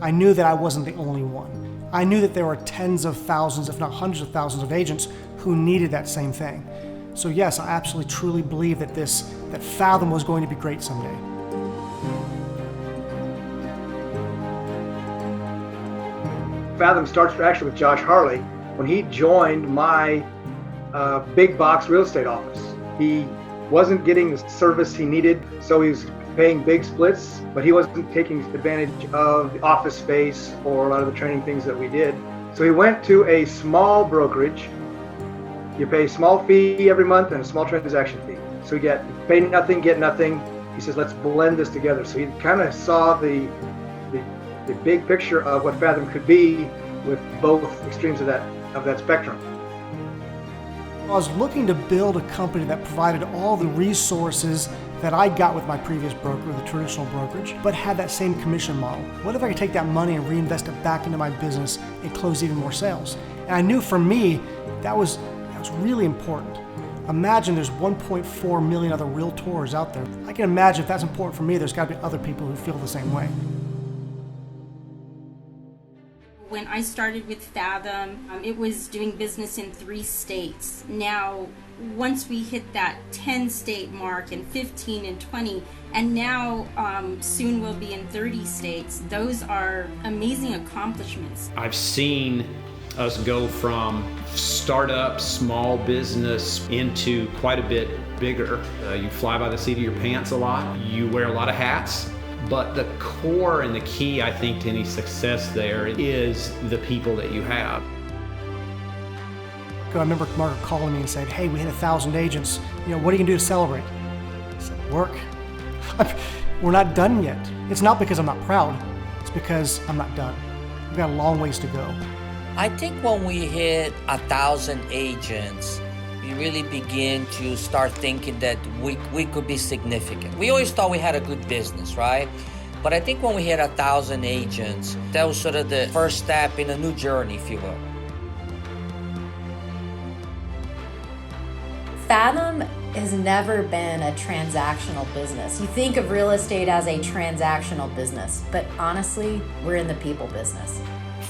I knew that I wasn't the only one. I knew that there were tens of thousands, if not hundreds of thousands of agents who needed that same thing. So yes, I absolutely truly believe that that Fathom was going to be great someday. Fathom started actually with Josh Harley when he joined my big box real estate office. He wasn't getting the service he needed, so he was paying big splits, but he wasn't taking advantage of the office space or a lot of the training things that we did. So he went to a small brokerage. You pay a small fee every month and a small transaction fee. So you pay nothing, get nothing. He says, let's blend this together. So he kind of saw the big picture of what Fathom could be with both extremes of that spectrum. I was looking to build a company that provided all the resources that I got with my previous broker, the traditional brokerage, but had that same commission model. What if I could take that money and reinvest it back into my business and close even more sales? And I knew for me, that was really important. Imagine there's 1.4 million other realtors out there. I can imagine if that's important for me, there's got to be other people who feel the same way. When I started with Fathom, it was doing business in 3 states. Now, once we hit that 10-state mark and 15 and 20, and now soon we'll be in 30 states, those are amazing accomplishments. I've seen us go from startup, small business into quite a bit bigger. You fly by the seat of your pants a lot. You wear a lot of hats. But the core and the key, I think, to any success there is the people that you have. I remember Margaret calling me and said, hey, we hit 1,000 agents. What are you gonna do to celebrate? I said, work. We're not done yet. It's not because I'm not proud. It's because I'm not done. We've got a long ways to go. I think when we hit 1,000 agents, we really begin to start thinking that we could be significant. We always thought we had a good business, right? But I think when we hit 1,000 agents, that was sort of the first step in a new journey, if you will. Fathom has never been a transactional business. You think of real estate as a transactional business, but honestly, we're in the people business.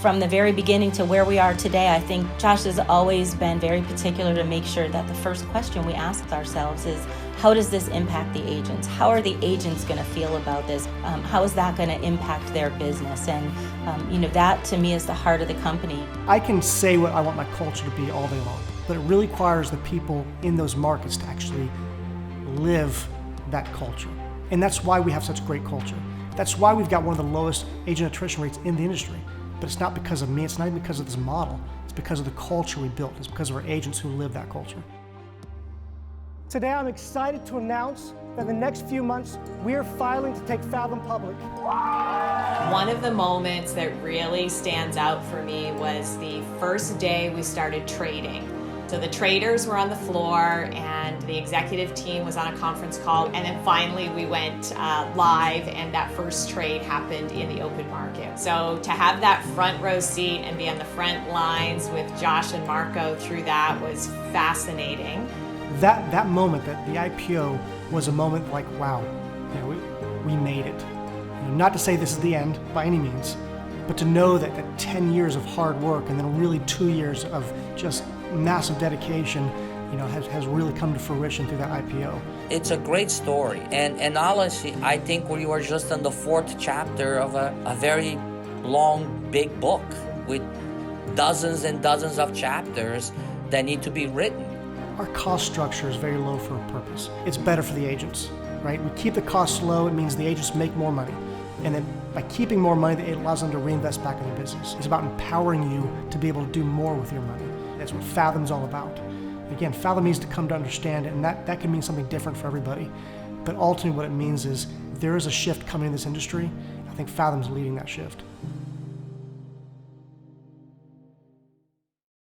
From the very beginning to where we are today, I think Josh has always been very particular to make sure that the first question we ask ourselves is, how does this impact the agents? How are the agents going to feel about this? How is that going to impact their business? And that to me is the heart of the company. I can say what I want my culture to be all day long, but it really requires the people in those markets to actually live that culture. And that's why we have such great culture. That's why we've got one of the lowest agent attrition rates in the industry. But it's not because of me, it's not even because of this model. It's because of the culture we built. It's because of our agents who live that culture. Today I'm excited to announce that in the next few months, we are filing to take Fathom public. One of the moments that really stands out for me was the first day we started trading. So the traders were on the floor and the executive team was on a conference call, and then finally we went live, and that first trade happened in the open market. So to have that front row seat and be on the front lines with Josh and Marco through that was fascinating. That moment, that the IPO was a moment like, wow, we made it. Not to say this is the end by any means, but to know that 10 years of hard work and then really 2 years of just massive dedication, has really come to fruition through that IPO. It's a great story, and honestly, I think we were just in the 4th chapter of a very long, big book with dozens and dozens of chapters that need to be written. Our cost structure is very low for a purpose. It's better for the agents, right? We keep the costs low, it means the agents make more money. And then by keeping more money, it allows them to reinvest back in their business. It's about empowering you to be able to do more with your money. That's what Fathom's all about. Again, Fathom needs to come to understand it, and that can mean something different for everybody. But ultimately what it means is there is a shift coming in this industry. I think Fathom's leading that shift.